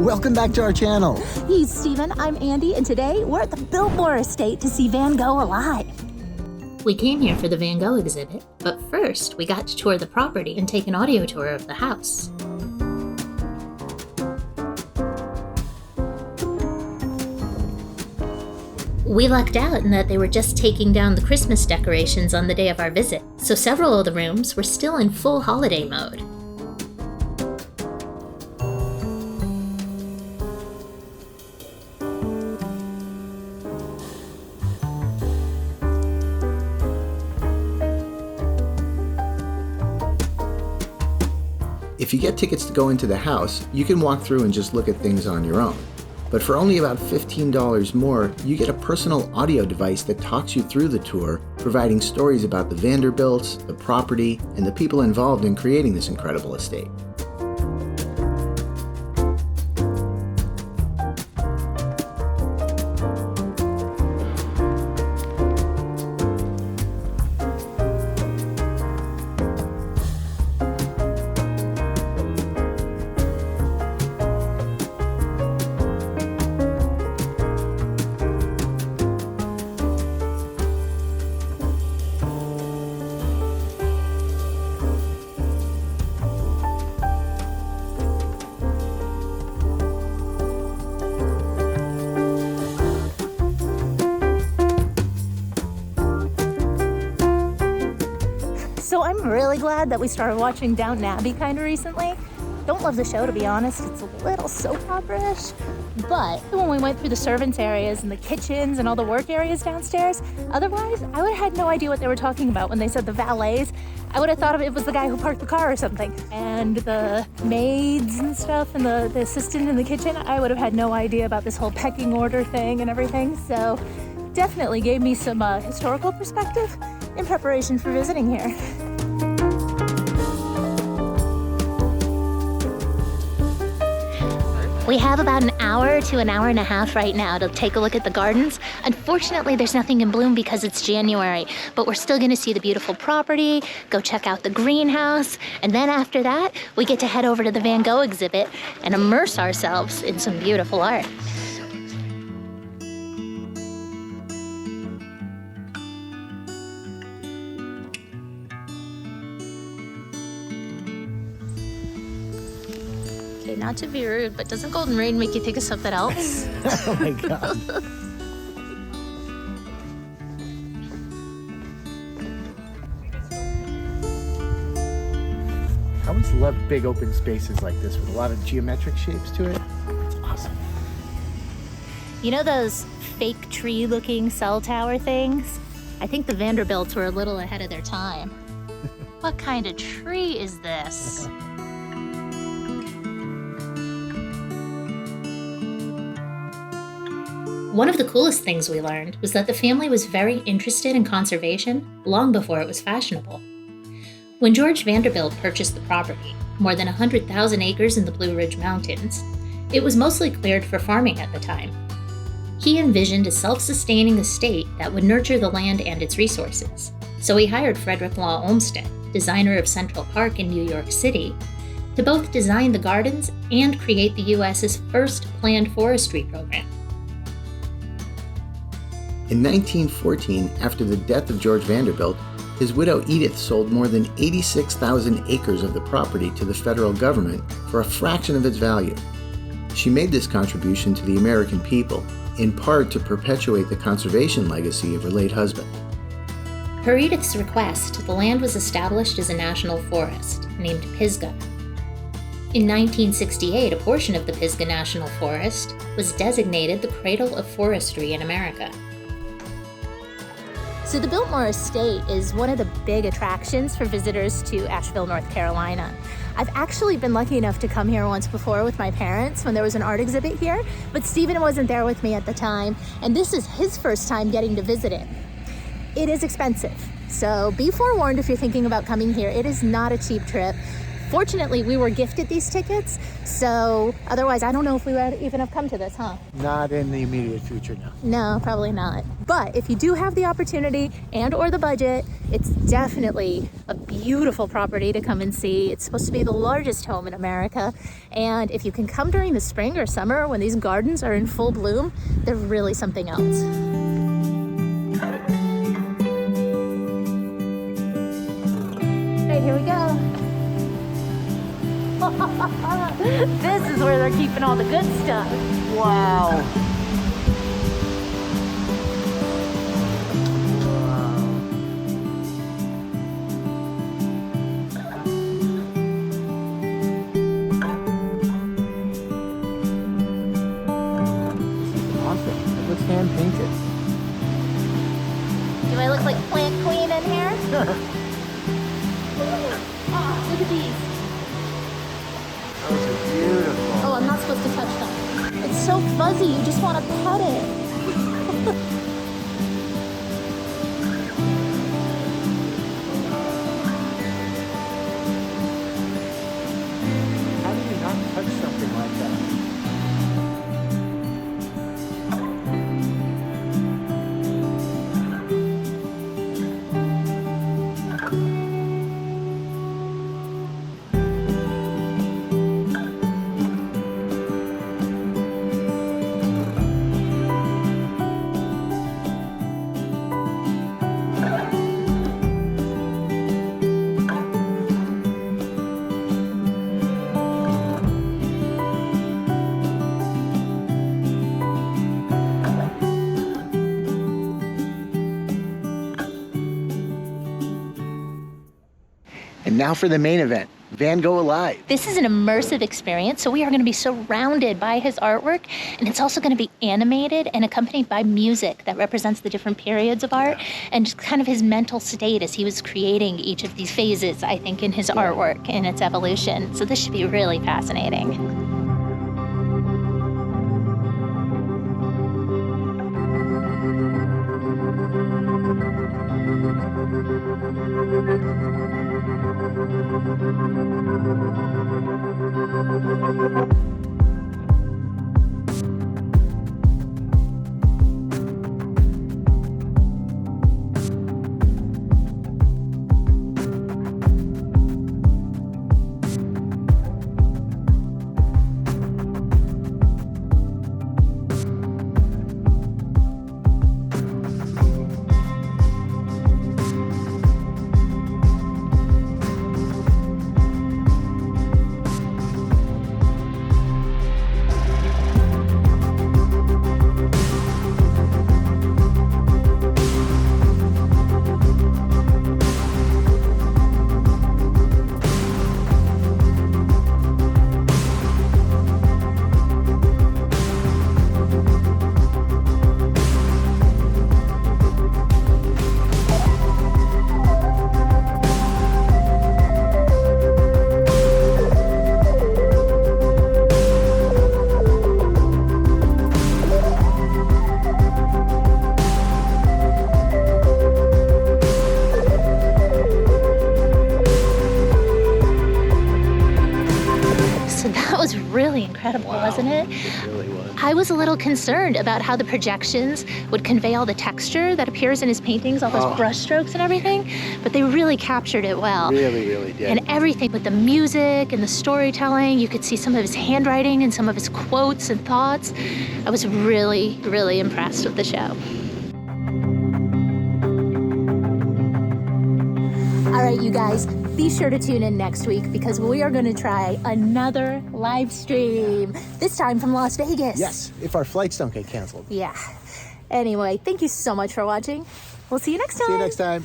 Welcome back to our channel. Hey, Steven, I'm Andy, and today we're at the Biltmore Estate to see Van Gogh Alive. We came here for the Van Gogh exhibit, but first we got to tour the property and take an audio tour of the house. We lucked out in that they were just taking down the Christmas decorations on the day of our visit, so several of the rooms were still in full holiday mode. If you get tickets to go into the house, you can walk through and just look at things on your own. But for only about $15 more, you get a personal audio device that talks you through the tour, providing stories about the Vanderbilts, the property, and the people involved in creating this incredible estate. So I'm really glad that we started watching Downton Abbey kind of recently. Don't love the show, to be honest. It's a little soap opera-ish. But when we went through the servants' areas and the kitchens and all the work areas downstairs, otherwise, I would have had no idea what they were talking about when they said the valets. I would have thought it was the guy who parked the car or something. And the maids and stuff and the assistant in the kitchen, I would have had no idea about this whole pecking order thing and everything. So definitely gave me some historical perspective in preparation for visiting here. We have about an hour to an hour and a half right now to take a look at the gardens. Unfortunately, there's nothing in bloom because it's January, but we're still gonna see the beautiful property, go check out the greenhouse, and then after that, we get to head over to the Van Gogh exhibit and immerse ourselves in some beautiful art. Okay, not to be rude, but doesn't Golden Rain make you think of something else? Oh my God. I always love big open spaces like this with a lot of geometric shapes to it. It's awesome. You know those fake tree-looking cell tower things? I think the Vanderbilts were a little ahead of their time. What kind of tree is this? One of the coolest things we learned was that the family was very interested in conservation long before it was fashionable. When George Vanderbilt purchased the property, more than 100,000 acres in the Blue Ridge Mountains, it was mostly cleared for farming at the time. He envisioned a self-sustaining estate that would nurture the land and its resources, so he hired Frederick Law Olmsted, designer of Central Park in New York City, to both design the gardens and create the U.S.'s first planned forestry program. In 1914, after the death of George Vanderbilt, his widow Edith sold more than 86,000 acres of the property to the federal government for a fraction of its value. She made this contribution to the American people, in part to perpetuate the conservation legacy of her late husband. Per Edith's request, the land was established as a national forest, named Pisgah. In 1968, a portion of the Pisgah National Forest was designated the cradle of forestry in America. So the Biltmore Estate is one of the big attractions for visitors to Asheville, North Carolina. I've actually been lucky enough to come here once before with my parents when there was an art exhibit here, but Steven wasn't there with me at the time, and this is his first time getting to visit it. It is expensive, so be forewarned if you're thinking about coming here. It is not a cheap trip. Fortunately, we were gifted these tickets, so otherwise I don't know if we would even have come to this, huh? Not in the immediate future, no. No, probably not. But if you do have the opportunity and or the budget, it's definitely a beautiful property to come and see. It's supposed to be the largest home in America. And if you can come during the spring or summer when these gardens are in full bloom, they're really something else. Right, here we go. This is where they're keeping all the good stuff. Wow. Awesome. It looks hand painted. Do I look like plant queen in here? Oh, look at these. Those are beautiful. Oh, I'm not supposed to touch them. It's so fuzzy, you just want to pet it. How do you not touch something like that? And now for the main event, Van Gogh Alive. This is an immersive experience, so we are going to be surrounded by his artwork, and it's also going to be animated and accompanied by music that represents the different periods of art and just kind of his mental state as he was creating each of these phases, I think, in his artwork and its evolution. So this should be really fascinating. Really incredible, wasn't it? It really was. I was a little concerned about how the projections would convey all the texture that appears in his paintings, all those brush strokes and everything, but they really captured it well. Really, really did. And everything with the music and the storytelling, you could see some of his handwriting and some of his quotes and thoughts. I was really, really impressed with the show. All right, you guys, be sure to tune in next week because we are going to try another live stream, this time from Las Vegas. Yes, if our flights don't get canceled. Yeah. Anyway, thank you so much for watching. We'll see you next time. See you next time.